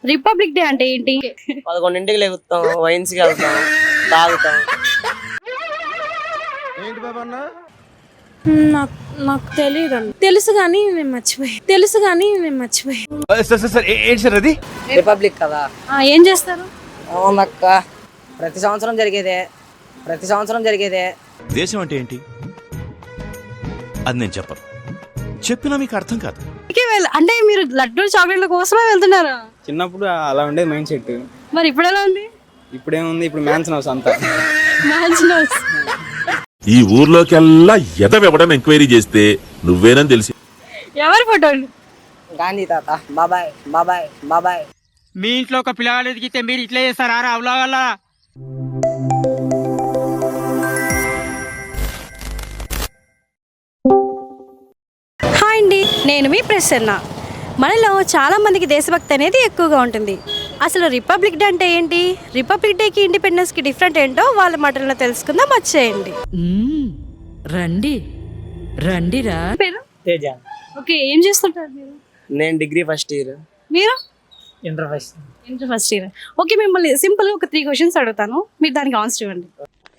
Republic day అంటే ఏంటి? 11ంటికి లేగుతాం, వైన్స్కి వెళ్తాం, తాగుతాం. నాకు తెలియదు. తెలుసు కానీ నేను మర్చిపోయి. రిపబ్లిక్ కదా. ఏం చేస్తారు? అవునక్క, ప్రతి సంవత్సరం జరిగేదే. దేశం అంటే ఏంటి అది నేను చెప్పను, చెప్పినా మీకు అర్థం కాదు. అంటే మీరు లడ్డు చాక్లెట్ల కోసమే వెళ్తున్నారా? చిన్నప్పుడు అలా ఉండేది మైండ్ సెట్. మరి ఇప్పుడు ఎలా ఉంది? ఇప్పుడేముంది, ఇప్పుడు మ్యాన్షన్ హౌస్ అంతా. ఈ ఊర్లోకెల్లా ఎదవెవడం ఎంక్వైరీ చేస్తే నువ్వేనని తెలిసి. ఎవరి ఫోటో? గాంధీ తాత. బాబాయ్. మీ ఇంట్లో ఒక పిల్లగాడు ఎదిగితే మీరు ఇట్లా చేస్తారా అవలాగల్లా? హాయ్ అండి, నేను మీ ప్రసన్న. మనలో చాలా మందికి దేశభక్తి అనేది ఎక్కువగా ఉంటుంది. అసలు రిపబ్లిక్ డే అంటే ఏంటి, రిపబ్లిక్ డేకి ఇండిపెండెన్స్కి డిఫరెంట్ ఏంటో వాళ్ళ మాటల్లో తెలుసుకుందాం, వచ్చేయండి. రండిరా. పేరు? తేజ. ఓకే, ఏం చేస్తుంటారు మీరు? నేను డిగ్రీ ఫస్ట్ ఇయర్. మీరు? Inter first year. ఓకే, మిమ్మల్ని సింపుల్గా ఒక 3 క్వశ్చన్స్ అడుగుతాను, మీరు దానికి ఆన్సర్ ఇవ్వండి.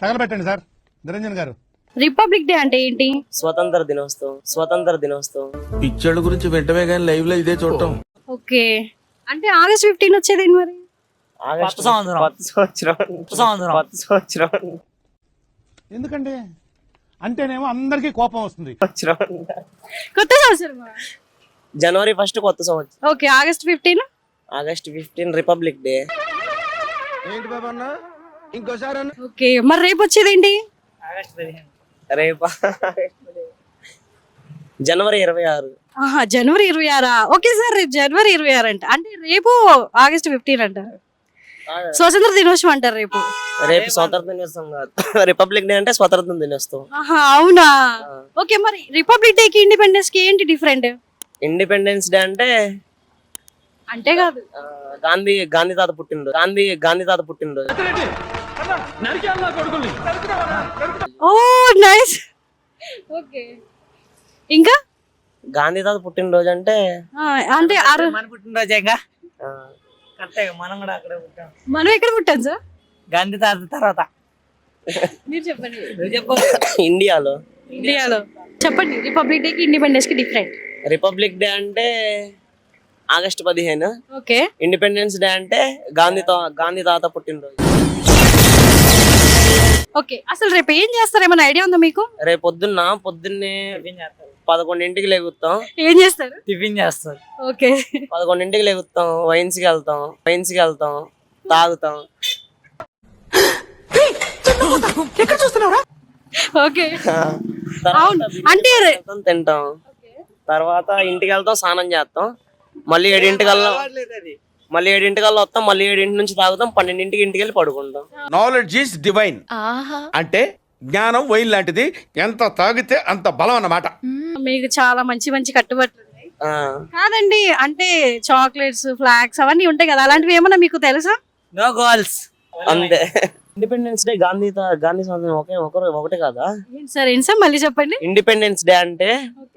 తగలబెట్టండి సార్ నిరంజన్ గారు. రిపబ్లిక్ డే అంటే ఏంటి? స్వతంత్ర దినోత్సవం. పిక్చర్ల గురించి వెంటనే కానీ లైవ్ లో ఇదే చూడటం. ఓకే, అంటే ఆగస్ట్ 15 వచ్చేది మరి? ఆగస్టు కొత్త సంవత్సరం. ఎందుకంటే అంటేనేమో అందరికీ కోపం వస్తుంది. కొత్త సంవత్సరం. జనవరి 1 కొత్త సంవత్సరం. Okay, August 15? August 15 republic day. Okay, మరి రేపు వచ్చేది ఏంటి? రేపా? జనవరి 26. జనవరి 26. ఓకే సార్, రేపు జనవరి 26 అంట, అంటే రేపు ఆగస్ట్ 15 అంటారు. స్వతంత్ర దినోత్సవం అంటారు రేపు. స్వతంత్ర దినోత్సవం కాదు, రిపబ్లిక్ డే అంటే స్వతంత్ర దినోత్సవం. అవునా? ఓకే, మరి రిపబ్లిక్ డే కి ఇండిపెండెన్స్ కి ఏంటి డిఫరెంట్? ఇండిపెండెన్స్ డే అంటే కాదు, గాంధీ తాత పుట్టినరోజు. ఓ నైస్. ఓకే, ఇంకా గాంధీ తాత పుట్టినరోజు అంటే అంటే మన పుట్టినరోజే. మనం కూడా అక్కడే పుట్టాం. మనం ఎక్కడ పుట్టాం సార్? గాంధీ తాత తర్వాత మీరు చెప్పండి. ఇండియాలో చెప్పండి, రిపబ్లిక్ డే కి ఇండిపెండెన్స్ కి డిఫరెంట్. రిపబ్లిక్ డే అంటే ఆగస్టు 15. ఓకే, ఇండిపెండెన్స్ డే అంటే గాంధీ తాత పుట్టినరోజు. ఓకే, అసలు రేపు ఏం చేస్తారు, ఏమైనా ఐడియా ఉందా మీకు? రేపు పొద్దున్నే 11ంటికి లేగుతాం. ఏం చేస్తారు? టిఫిన్ చేస్తారు. ఓకే, 11ంటికి లేగుతాం, వైన్స్కి వెళ్తాం, తాగుతాం. ఓకే, అవును. అంటే తింటాం, తర్వాత ఇంటికి వెళ్తాం, స్నానం చేస్తాం, మళ్ళీ 7ంటికల్లా వస్తాం, మళ్ళీ 7 నుంచి తాగుతాం, 12ంటికి ఇంటికి వెళ్ళి పడుకుంటాం. Knowledge is divine. అంటే జ్ఞానం వైన్ లాంటిది, ఎంత తాగితే అంత బలం అన్నమాట. మీకు చాలా మంచి కట్టుబాట్లు ఉన్నాయి. కాదండి, అంటే చాక్లెట్స్, ఫ్లాగ్స్ అవన్నీ ఉంటాయి కదా, అలాంటివి ఏమన్నా మీకు తెలుసా? నో గర్ల్స్ అంతే. ఇండిపెండెన్స్ డే గాంధీ సంవత్సరం ఒకటే కదా సార్? ఏంటి సార్, మళ్ళీ చెప్పండి. ఇండిపెండెన్స్ డే అంటే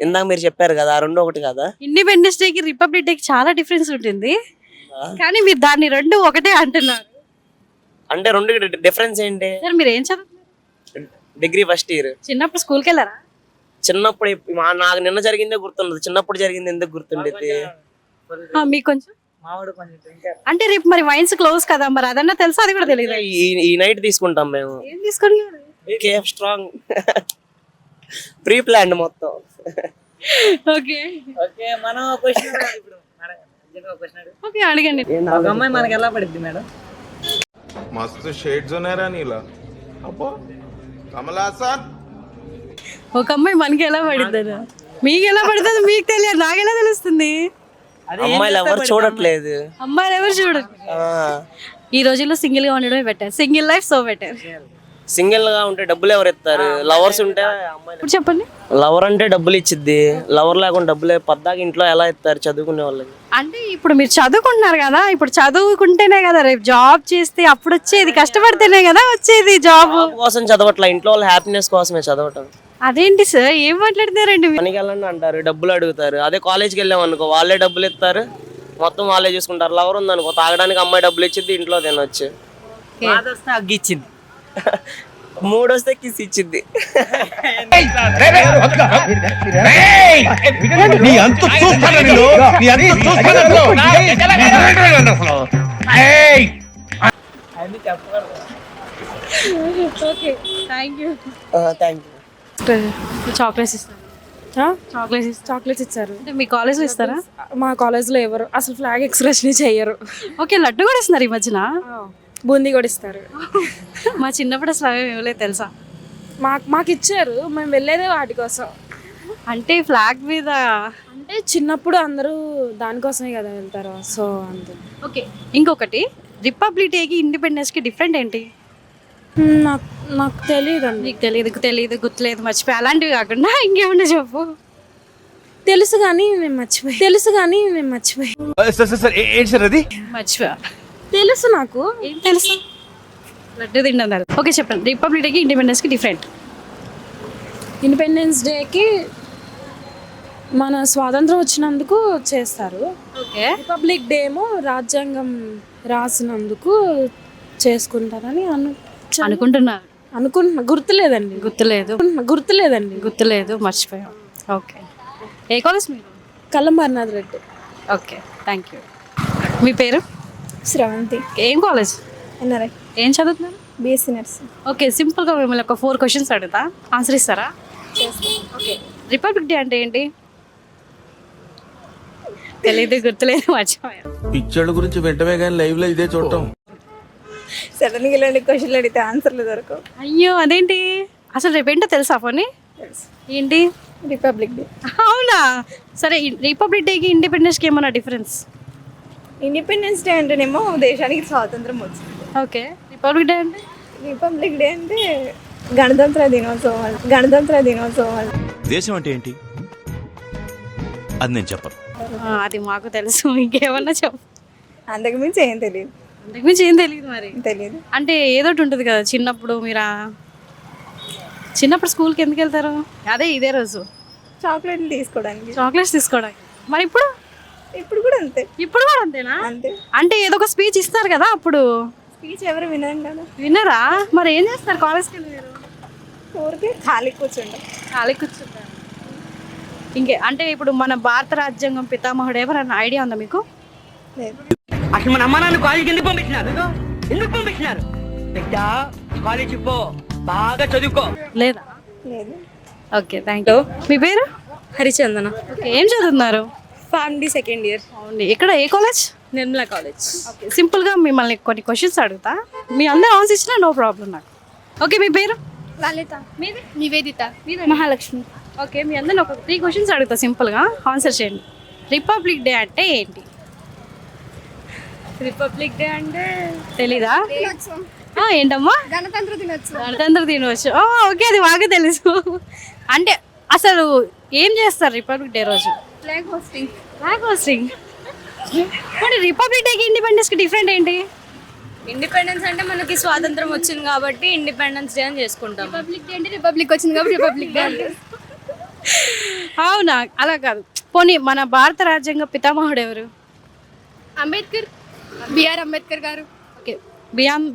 ఇందాక మీరు చెప్పారు కదా, రెండు ఒకటి కదా. ఇండిపెండెన్స్ డే కి రిపబ్లిక్ డే కి చాలా డిఫరెన్స్ ఉంటుంది, కానీ మీరు దాన్ని రెండు ఒకటే అంటున్నారు. అంటే రెండు డిఫరెన్స్ ఏంటి సార్? మీరు ఏం చదువుతున్నారు? Degree first year. చిన్నప్పుడు స్కూల్కి వెళ్ళారా? చిన్నప్పుడు నాకు నిన్న జరిగిందే గుర్తుండదు, చిన్నప్పుడు జరిగింది ఎందుకు గుర్తుండేది మీకు కొంచెం? అంటే రేపు మరి వైన్స్ క్లోజ్ కదా, మరి అదన్నా తెలుసా? అది కూడా తెలియదు. ఈ నైట్ తీసుకుంటాం మేము. ఏం తీసుకున్నారు? కేఎఫ్ స్ట్రాంగ్ ప్రీ ప్లాన్ మొత్తం. ఓకే, మనం ఓకే, అడగండి. ఒక అమ్మాయి మనకి ఎలా పడుద్ది మేడం? మస్తు షేడ్స్ ఉన్నారా నీలా? అబ్బో కమలాసన్. ఒక అమ్మాయి మనకి ఎలా పడుతుంది, మీకు ఎలా పడుతుంది మీకు తెలియదు, నాకెలా తెలుస్తుంది? అమ్మాయిలు ఎవరు చూడట్లేదు. అమ్మాయిలు ఎవరు చూడరు. ఈ రోజుల్లో సింగిల్ గా ఉండడమే better. Single life so better. Single గా ఉంటే డబ్బులు ఎవరు ఇస్తారు? లవర్స్ ఉంటే ఇప్పుడు చెప్పండి. లవర్ అంటే డబ్బులు ఇచ్చిద్ది, లవర్ లేకుండా డబ్బులే పద్దాకి ఇంట్లో ఎలా ఇస్తారు చదువుకునే వాళ్ళకి? అంటే ఇప్పుడు మీరు చదువుకుంటున్నారు కదా, ఇప్పుడు చదువుకుంటేనే కదా రేపు జాబ్ చేస్తే అప్పుడు వచ్చేది, కష్టపడితేనే కదా వచ్చేది జాబ్. కోసం చదవట్లా, ఇంట్లో వాళ్ళ హ్యాపీనెస్ కోసమే చదవటం. అదేంటి సార్, ఏం మాట్లాడుతున్నారండి? పనికి వెళ్ళండి అంటారు, డబ్బులు అడుగుతారు. అదే కాలేజ్కి వెళ్ళాం అనుకో, వాళ్ళే డబ్బులు ఇస్తారు, మొత్తం వాళ్ళే చూసుకుంటారు. లవర్ ఉందనుకో, తాగడానికి అమ్మాయి డబ్బులు ఇచ్చింది, ఇంట్లో తినొచ్చు. బాధ వస్తే అగ్గిచ్చింది. మూడొస్తే కిస్ ఇచ్చింది. అది చెప్పకూడదు. Okay thank you. Thank you. Chocolates ఇస్తారా? చాక్లెట్స్ ఇచ్చారు. అంటే మీ కాలేజ్లో ఇస్తారా? మా కాలేజ్లో ఎవరు అసలు ఫ్లాగ్ ఎక్స్ప్రెషన్ చెయ్యరు. ఓకే లడ్డు కూడా ఇస్తున్నారు ఈ మధ్యన. బూందీ కూడా ఇస్తారు. మా చిన్నప్పుడు అసలు అవేం ఇవ్వలేదు తెలుసా. మాకు ఇచ్చారు, మేము వెళ్ళేదే వాటి కోసం. అంటే ఫ్లాగ్ మీద. అంటే చిన్నప్పుడు అందరూ దానికోసమే కదా వెళ్తారు, సో అంతే. ఓకే ఇంకొకటి, రిపబ్లిక్ డేకి ఇండిపెండెన్స్కి డిఫరెంట్ ఏంటి? నాకు తెలియదండి. నీకు తెలియదు గుర్తులేదు మర్చిపోయి అలాంటివి కాకుండా ఇంకేమన్నా చెప్పు. తెలుసు కానీ నేను మర్చిపోయి. ఏంటి సార్ అది? మర్చిపోయా. తెలుసు నాకు. ఏం తెలుసు? లడ్డు తింటున్నారు. ఓకే చెప్పండి, రిపబ్లిక్ డేకి ఇండిపెండెన్స్కి డిఫరెంట్. ఇండిపెండెన్స్ డేకి మన స్వాతంత్రం వచ్చినందుకు చేస్తారు. ఓకే రిపబ్లిక్ డే ఏమో రాజ్యాంగం రాసినందుకు చేసుకుంటారని అనుకుంటున్నా. గుర్తులేదండి. గుర్తులేదు మర్చిపోయాం. ఓకే ఏ కాలేజ్ మీరు? Kallambarnath Reddy. Okay thank you. మీ పేరు? శ్రవంతి. ఏం కాలేజ్? ఎన్ఆర్ఐ. ఏం చదువుతున్నారు? BSc nursing. ఓకే సింపుల్గా మిమ్మల్ని ఒక 4 క్వశ్చన్స్ అడుగుతా, ఆన్సర్ ఇస్తారా? ఓకే రిపబ్లిక్ డే అంటే ఏంటి? తెలీదు గుర్తులేదు మర్చిపోయా. పిక్చర్ల గురించి వెంటనే కానీ లైవ్ లో ఇదే చూడటం. సడన్గా ఇలాంటి క్వశ్చన్లు అడిగితే ఆన్సర్లు దొరకవు. అయ్యో అదేంటి, అసలు రేపేంటో తెలుసా పోనీ? ఏంటి? Republic day. అవునా? సరే రిపబ్లిక్ డేకి ఇండిపెండెన్స్కి ఏమన్నా డిఫరెన్స్? ఇండిపెండెన్స్ డే అంటేనేమో దేశానికి స్వాతంత్రం వచ్చింది. ఓకే రిపబ్లిక్ డే అంటే? రిపబ్లిక్ డే అంటే గణతంత్ర దినోత్సవం. దేశం అంటే ఏంటి అది నేను చెప్పను. అది మాకు తెలుసు, ఇంకేమన్నా చెప్పు. అంతకుమించి ఏం తెలియదు. అంతకుమించి ఏం తెలియదు. మరి తెలియదు అంటే ఏదో ఒకటి ఉంటుంది కదా చిన్నప్పుడు. చిన్నప్పుడు స్కూల్కి ఎందుకు వెళ్తారు? అదే ఇదే రోజు చాక్లెట్లు తీసుకోవడానికి. చాక్లెట్స్ తీసుకోవడానికి. మరి ఇప్పుడు కూడా అంతే. ఇప్పుడు కూడా అంతేనా? అంతే. అంటే ఏదో ఒక స్పీచ్ ఇస్తారు కదా అప్పుడు. స్పీచ్ ఎవరు వినరు కదా. వినరా? మరి ఏం చేస్తారు కాలేజ్కి వెళ్ళి మీరు? ఊరికే ఖాళీ కూర్చుంటాం. ఖాళీ కూర్చుంటారు. ఇంకే అంటే ఇప్పుడు మన భారత రాజ్యాంగం పితామహుడు ఎవరన్నా ఐడియా ఉందా మీకు? లేదు. అసలు మన అమ్మ నాన్న కాలేజీకి ఎందుకు పంపించినారు? బిడ్డా కాలేజీకి పో, బాగా చదువుకో. లేదా? లేదు. Okay thank you. మీ పేరు? హరిచందన. ఓకే ఏం చదువుతున్నారు? PharmD second year. అవునండి. ఇక్కడ ఏ కాలేజ్? నిర్మలా కాలేజ్. ఓకే సింపుల్గా మిమ్మల్ని కొన్ని క్వశ్చన్స్ అడుగుతా, మీ అందరూ ఆన్సర్ ఇచ్చినా నో ప్రాబ్లం నాకు. ఓకే మీ పేరు? లలిత. మీది? నివేదిత. మహాలక్ష్మి. ఓకే మీ అందరిని ఒక 3 క్వశ్చన్స్ అడుగుతా, సింపుల్గా ఆన్సర్ చేయండి. రిపబ్లిక్ డే అంటే ఏంటి? రిపబ్లిక్ డే అంటే తెలీదా? ఏంటమ్మా? గణతంత్ర దినోత్సవం. గణతంత్ర దినోత్సవం. ఓకే అది బాగా తెలుసు. అంటే అసలు ఏం చేస్తారు రిపబ్లిక్ డే రోజు? Flag hosting. మరి రిపబ్లిక్ డేకి ఇండిపెండెన్స్కి డిఫరెంట్ ఏంటి? ఇండిపెండెన్స్ అంటే మనకి స్వాతంత్రం వచ్చింది కాబట్టి ఇండిపెండెన్స్ డే అని చేసుకుంటాం. రిపబ్లిక్ డే అంటే రిపబ్లిక్ వచ్చింది కాబట్టి రిపబ్లిక్ డే అంటే. అవునా? అలా కాదు. పోనీ మన భారత రాజ్యాంగ పితామహుడు ఎవరు? అంబేద్కర్. బిఆర్ అంబేద్కర్ గారు. Okay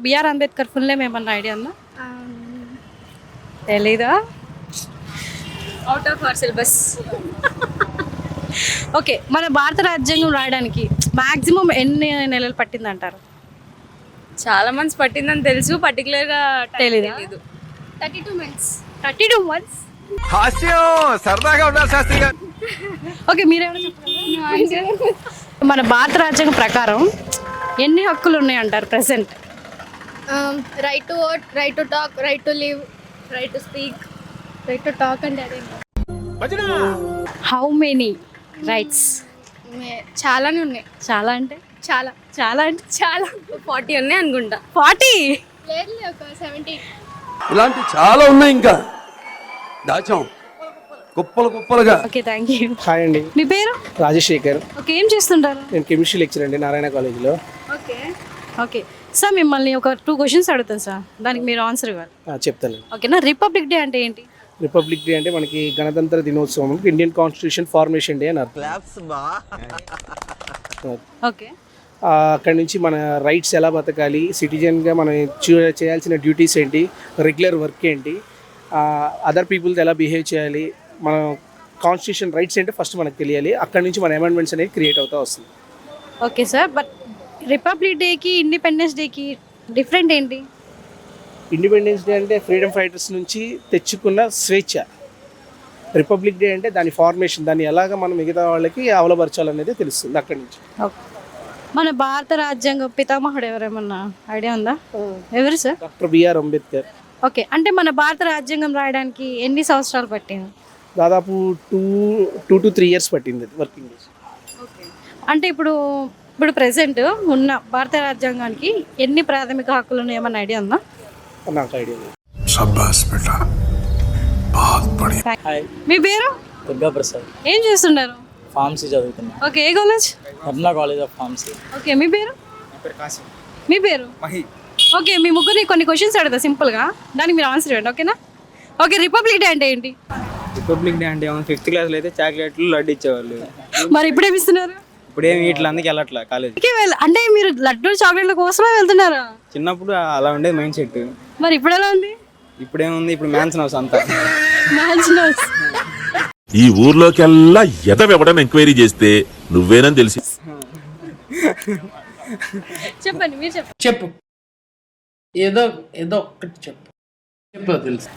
B R Ambedkar full name ఏమన్నా ఐడియా ఉందా? తెలీదా? Out of our syllabus. Okay మన భారత రాజ్యాంగం రాయడానికి మాక్సిమం ఎన్ని నెలలు పట్టింది అంటారు? చాలా మంత్స్ పట్టిందని తెలుసు, పర్టికులర్గా తెలీదా? 32 months. 32 months. హాస్యం సరదాగా ఉండాలి శాస్త్రి గారు. ఓకే మీరేమైనా చెప్పండి. మన భారత రాజ్యాంగం ప్రకారం ఎన్ని హక్కులు ఉన్నాయంటారు present? Right to vote, right to talk, right to live, right to speak, right to talk అంటే అదే. How many rights? చాలానే ఉన్నాయి. చాలా అంటే చాలా 40 ఉన్నాయి అనుకుంటా. 40? లేదు ఒక 70. ఇలాంటి చాలా ఉన్నాయి, ఇంకా దాచాం కుప్పలుగా. Okay thank you. హాయ్ అండి, మీ పేరు? రాజశేఖర్. ఓకే ఏం చేస్తుంటారు? నేను కెమిస్ట్రీ లెక్చర్ అండి, నారాయణ కాలేజీలో. ఓకే సార్ మిమ్మల్ని ఒక 2 క్వశ్చన్స్ అడుగుతాను సార్, దానికి మీరు ఆన్సర్ ఇవ్వాలి. చెప్తాను. ఓకేనా? రిపబ్లిక్ డే అంటే ఏంటి? రిపబ్లిక్ డే అంటే మనకి గణతంత్ర దినోత్సవం, ఇండియన్ కాన్స్టిట్యూషన్ ఫార్మేషన్ డే అని అర్థం. ఓకే. అక్కడి నుంచి మన రైట్స్ ఎలా బతకాలి, సిటిజన్గా మనం చేయాల్సిన డ్యూటీస్ ఏంటి, రెగ్యులర్ వర్క్ ఏంటి, అదర్ పీపుల్తో ఎలా బిహేవ్ చేయాలి, మన కాన్స్టిట్యూషన్ రైట్స్ ఏంటో ఫస్ట్ మనకు తెలియాలి. అక్కడి నుంచి మన అమెండ్మెంట్స్ అనేవి క్రియేట్ అవుతూ వస్తుంది. ఓకే సార్, బట్ రిపబ్లిక్ డేకి ఇండిపెండెన్స్ డేకి డిఫరెంట్ ఏంటి? ఇండిపెండెన్స్ డే అంటే ఫ్రీడమ్ ఫైటర్స్ నుంచి తెచ్చుకున్న స్వేచ్ఛ. రిపబ్లిక్ డే అంటే దాని ఫార్మేషన్, దాన్ని ఎలాగ మనం మిగతా వాళ్ళకి అవలపరచాలనేది తెలుస్తుంది అక్కడి నుంచి. మన భారత రాజ్యాంగ పితామహుడు ఎవరేమన్నా ఐడియా ఉందా? ఎవరు sir? Doctor B R Ambedkar. Okay, అంటే మన భారత రాజ్యాంగం రాయడానికి ఎన్ని సంవత్సరాలు పట్టింది? దాదాపు 2 to 3 years పట్టింది వర్కింగ్ డేస్. అంటే ఇప్పుడు ప్రెసెంట్ ఉన్న భారత రాజ్యాంగానికి ఎన్ని ప్రాథమిక హక్కులు ఉన్నాయి, ఏమన్నా ఐడియా ఉందా? నాకు ఐడియా లేదు. మీ పేరు? దుర్గా ప్రసాద్. ఏం చేస్తున్నారు? ఫార్మసీ చదువుతున్నా. ఓకే, ఏ college? Ratna college of pharmacy. Okay, మీ పేరు? మీ పేరు? ఓకే, మీ ముగ్గురిని కొన్ని క్వశ్చన్స్ అడుగుతా సింపుల్గా, దానికి మీరు ఆన్సర్ ఇవ్వండి, ఓకేనా? ఓకే, రిపబ్లిక్ డే అంటే ఏంటి? రిపబ్లిక్ డే అంటే 5th క్లాస్లో అయితే చాక్లెట్లు లడ్డు ఇచ్చేవాళ్ళు. మరి ఇప్పుడేమి ఇస్తున్నారు? ఇప్పుడేం వీటిలో అందుకే వెళ్ళట్లే కాలేజ్. అంటే మీరు లడ్డు చాక్లెట్ల కోసమే వెళ్తున్నారా? చిన్నప్పుడు అలా ఉండేది మైండ్ సెట్. మరి ఇప్పుడు ఎలా ఉంది? ఇప్పుడేముంది, ఇప్పుడు మ్యాన్సన్ హౌస్ అంతా. ఈ ఊర్లోకెల్లా ఎదవెవడని ఎంక్వైరీ చేస్తే నువ్వేనని తెలిసి. చెప్పండి, మీరు చెప్పండి. చెప్పు, ఏదో ఒక్కటి చెప్పు తెలుసు.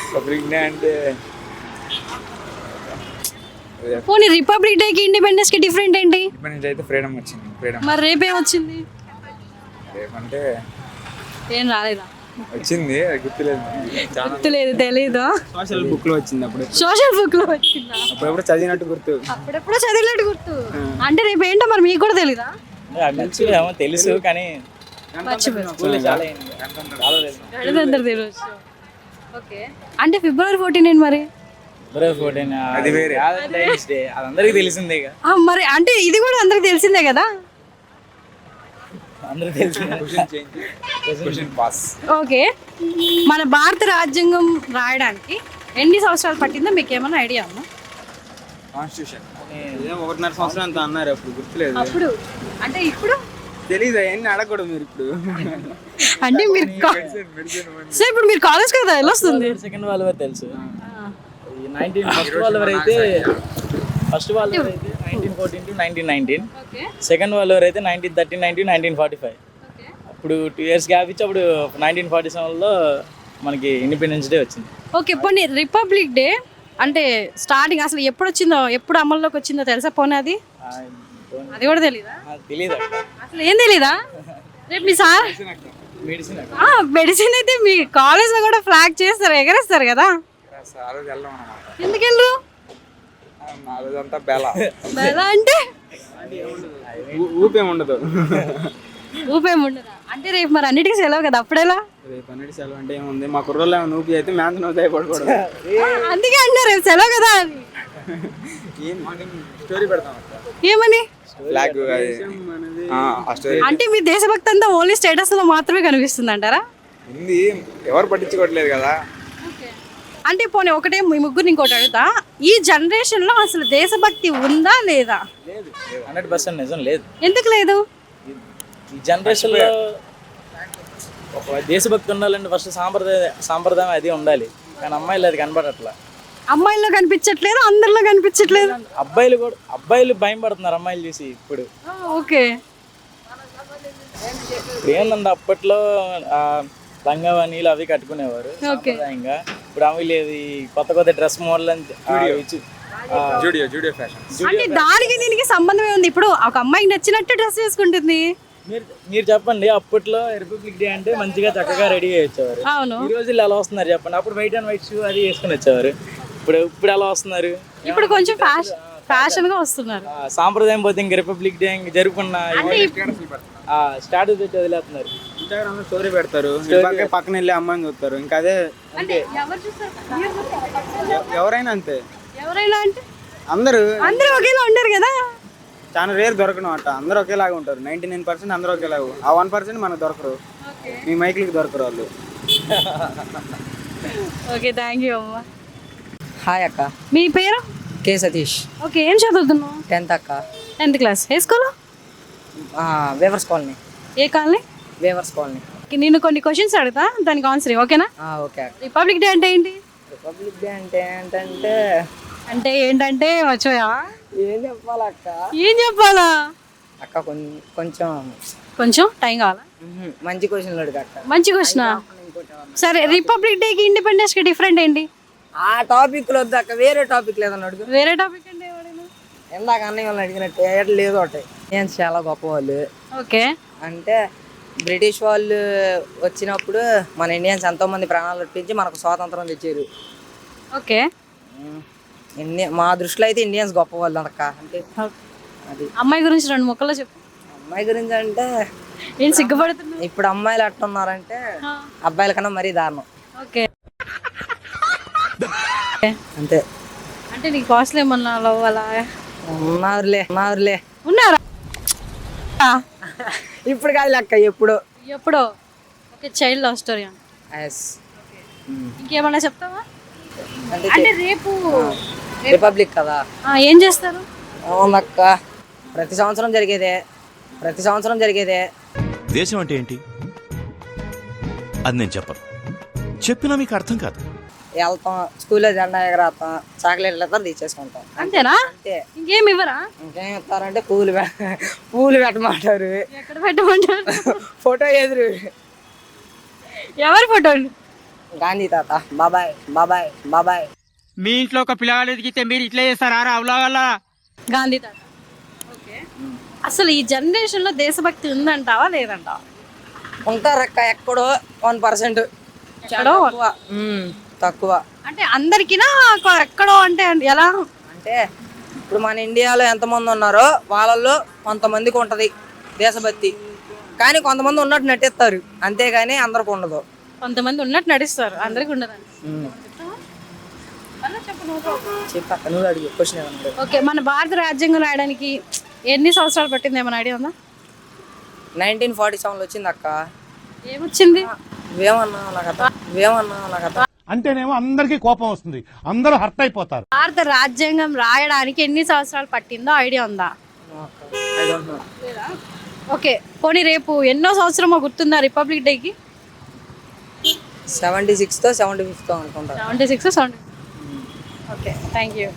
రిపబ్లిక్ డే అంటే పోనీ రిపబ్లిక్ డేకి ఇండిపెండెన్స్ కి డిఫరెంట్ ఏంటి? ఇండిపెండెన్స్ అయితే ఫ్రీడమ్ వచ్చింది. ఫ్రీడమ్ మరి రేపేం వచ్చింది? రేపంటే ఏం రాలేదా? వచ్చింది, గుర్తులేదు. గుర్తులేదు, తెలీదా? సోషల్ బుక్ లో వచ్చింది. అప్పుడు సోషల్ బుక్ లో వచ్చిందా? అప్పుడప్పుడు చదివినట్టు గుర్తు. అప్పుడెప్పుడు చదివినట్టు గుర్తు. అంటే రేపు ఏంటో మరి మీకు కూడా తెలీదా? తెలుసు కానీ ఓకే, అంటే February 14 ఏంటి మరి? అది వేరే, వ్యాలంటైన్స్ డే అది అందరికీ తెలిసిందే. మరి అంటే ఇది కూడా అందరికి తెలిసిందే కదా? ఓకే, మన భారత రాజ్యాంగం రాయడానికి ఎన్ని సంవత్సరాలు పట్టిందో మీకు ఏమైనా ఐడియా ఉందా? కాన్స్టిట్యూషన్ 1.5 సంవత్సరం అంత అన్నారు అప్పుడు, గుర్తులేదు. అప్పుడు అంటే ఇప్పుడు తెలీదు, అవన్నీ అడగకూడదు మీరు ఇప్పుడు. అంటే మీరు సో ఇప్పుడు మీరు కాలేజ్ కదా, ఎలా వస్తుంది? సెకండ్ వాళ్ళ వరకు తెలుసు. 19 వాళ్ళ వరకు అయితే, ఫస్ట్ వాళ్ళ వరకు అయితే 1914 to 1919. సెకండ్ వాళ్ళ వరకు అయితే 1939 to 1945. అప్పుడు 2 years గ్యాప్ ఇచ్చి అప్పుడు 1947లో మనకి ఇండిపెండెన్స్ డే వచ్చింది. ఓకే, పోనీ రిపబ్లిక్ డే అంటే స్టార్టింగ్ అసలు ఎప్పుడు వచ్చిందో, ఎప్పుడు అమల్లోకి వచ్చిందో తెలుసా? పోనీ అది కూడా తెలీదా? తెలీదు అసలు ఏం తెలీదా? రేపు మీ సార్ మెడిసిన్ అయితే మీ కాలేజ్ లో కూడా ఫ్లాగ్ చేస్తారు, ఎగరేస్తారు కదా? ఎందుకు వెళ్ళరు? బెలా అంటే ఊపేముండదు. ఊపేముండదా? అంటే రేపు మరి అన్నిటికీ సెలవు కదా, అప్పుడేలా? రేపు అన్నిటి సెలవు అంటే ఏముంది, మా కుర్రోళ్ళు ఏమైనా ఊపి అయితే మ్యాన్సన్ హౌస్ అయిపోకూడదు. అందుకే అంటే రేపు సెలవు కదా అని. స్టోరీ పెడతాం. ఏమని? అంటే మీ దేశభక్తి అంతా ఓన్లీ స్టేటస్ లో మాత్రమే కనిపిస్తుంది అంటారా? ఎవరు పట్టించుకోవట్లేదు కదా. అంటే పోనీ ఒకటే మీ ముగ్గురు ఇంకోటి అడుగుతా, ఈ జనరేషన్ లో అసలు దేశభక్తి ఉందా లేదా? 100% నిజం లేదు. ఎందుకు లేదు? ఈ జనరేషన్ లో ఒక దేశభక్తి ఉండాలంటే ఫస్ట్ సాంప్రదాయం అది ఉండాలి, కానీ అమ్మాయిలు అది కనబడట్లా. అమ్మాయిల్లో కనిపించట్లేదు, అందరిలో కనిపించట్లేదు. అబ్బాయిలు భయం పడుతున్నారు అమ్మాయిలు చూసి ఇప్పుడు. ఓకే, ఏంటంటే అప్పట్లో లంగావనీలు అవి కట్టుకునేవారు సాంప్రదాయంగా. ఇప్పుడు అవి లేదు, కొత్త డ్రెస్ మోడల్ జూడియో ఫ్యాషన్. అంటే దానికి దీనికి సంబంధమే ఉంది. ఇప్పుడు ఒక అమ్మాయికి నచ్చినట్టు డ్రెస్ వేసుకుంటుంది. మీరు చెప్పండి, అప్పట్లో రిపబ్లిక్ డే అంటే మంచిగా చక్కగా రెడీ అయ్యి వచ్చేవారు. అవును, ఈ రోజుల్లో ఎలా వస్తున్నారు చెప్పండి? అప్పుడు వైట్ అండ్ వైట్ షూ అది వేసుకుని వచ్చేవారు. ఇప్పుడు ఎలా వస్తున్నారు? ఇప్పుడు కొంచెం ఫ్యాషన్ గా వస్తున్నారు. సాంప్రదాయం పోతే ఇంక రిపబ్లిక్ డే ఇంక జరుపుకున్న స్టాటస్ పెట్టి వదిలేస్తున్నారు. ఇన్స్టాగ్రామ్ లో స్టోరీ పెడతారు, పక్కన వెళ్ళి అమ్మాయిని చూస్తారు. ఇంకా అదే ఎవరైనా అంతే. ఎవరైనా అంటే అందరూ ఒకేలా ఉండరు కదా. చాలా రేర్ దొరకడం అట్ట. అందరూ ఒకేలాగా ఉంటారు. 99% అందరూ ఒకేలాగా. ఆ 1% మనకు దొరకరు. మీ మైక్లకి దొరకరు వాళ్ళు. ఓకే, థ్యాంక్ యూ అమ్మ. హాయ్ అక్క. మీ పేరు? కే సతీష్. ఓకే, ఏం చదువుతున్నావు? 10th అక్క. 10th class. ఏ స్కూల్? Weavers colony. ఏ కాలనీ? Weavers colony. నేను కొన్ని క్వశ్చన్స్ అడుగుతా, దానికి ఆన్సర్ ఓకేనా? ఓకే. రిపబ్లిక్ డే అంటే ఏంటి? రిపబ్లిక్ డే అంటే ఏంటంటే వచ్చాయా? ఏం చెప్పాలి అక్క? ఏం చెప్పాలా అక్క? కొంచెం కొంచెం టైం కావాలా? మంచి క్వశ్చన్లు అడుగు అక్క. మంచి క్వశ్చన్. సరే, రిపబ్లిక్ డేకి ఇండిపెండెన్స్ కి డిఫరెంట్ ఏంటి? ఆ టాపిక్ లో వద్దు అక్క, వేరే టాపిక్ లేదని అడుగు. వేరే టాపిక్ అంటే ఇందాక అన్నయ్య వాళ్ళని అడిగినట్టు ఏడు లేదు ఒకటి. నేను చాలా గొప్ప వాళ్ళు. ఓకే. అంటే బ్రిటిష్ వాళ్ళు వచ్చినప్పుడు మన ఇండియన్స్ ఎంతో మంది ప్రాణాలు అర్పించి మనకు స్వాతంత్రం తెచ్చారు. ఓకే. మా దృష్టిలో అయితే ఇండియన్స్ గొప్ప వాళ్ళు అక్క. అంటే అది. అమ్మాయి గురించి 2 ముక్కల్లో చెప్పు. అమ్మాయి గురించి అంటే ఏం సిగ్గుపడుతున్నా? ఇప్పుడు అమ్మాయిలు ఎట్టున్నారంటే అబ్బాయిల కన్నా మరీ దారుణం. ఓకే. అంతే. అంటే నీకు కాస్ట్లీ ఏమన్నా లవ్ అలా ఉన్నారులే ఉన్నారా? ఇప్పుడు కాదు లెక్క, ఎప్పుడో. ఓకే. Child love story. ఇంకేమన్నా చెప్తావా? అంటే రేపు రిపబ్లిక్ కదా, ఏం చేస్తారు? అవునక్క, ప్రతి సంవత్సరం జరిగేదే. దేశం అంటే ఏంటి అది నేను చెప్పను. చెప్పినా మీకు అర్థం కాదు. వెళ్తాం, స్కూల్లో జెండా ఎగరేస్తాం, చాక్లెట్లు ఇస్తారు, తీసేసుకుంటాం. అంతేనా? అంతే. ఇంకేం ఇవ్వరా? ఇంకేం ఇస్తారంటే పూలు పెట్టమంటారు. ఎక్కడ పెట్టమంటారు? ఫోటో ఎదురు. ఎవరి ఫోటో? గాంధీ తాత. బాబాయ్. మీ ఇంట్లో ఒక పిల్లగాడు ఎదిగితే మీరు ఇట్లా చేస్తారా అవలా వల్ల? గాంధీ తాత. ఓకే. అసలు ఈ జనరేషన్ లో దేశభక్తి ఉందంటావా లేదంటావా? ఉంటారక్క, ఎక్కడో 1%. తక్కువ. అంటే అందరికినా ఎక్కడో అంటే ఎలా? అంటే ఇప్పుడు మన ఇండియాలో ఎంతమంది ఉన్నారో వాళ్ళల్లో కొంతమందికి ఉంటది దేశభక్తి, కానీ కొంతమంది ఉన్నట్టు నటిస్తారు, అంతేగాని అందరికి ఉండదు. కొంతమంది ఉన్నట్టు నటిస్తారు, అందరికి ఉండదు. చెప్పక్క, నువ్వు అడిగి క్వశ్చన్ ఏమన్నా. ఓకే. మన భారత రాజ్యాంగం రాయడానికి ఎన్ని సంవత్సరాలు పట్టింది, ఏమైనా ఐడియా ఉందా? 1947లో వచ్చింది అక్క. ఏమొచ్చింది? ఏమన్నా నాకు అంటేనేమో అందరికీ కోపం వస్తుంది, అందరూ హర్ట్ అయిపోతారు. భారత రాజ్యాంగం రాయడానికి ఎన్ని సంవత్సరాలు పట్టిందో ఐడియా ఉందా? ఓకే. పోనీ రేపు ఎన్నో సంవత్సరమో గుర్తుందా రిపబ్లిక్ డేకి? 76తో 75తో అనుకుంటా. 76 ఓకే. Thank you.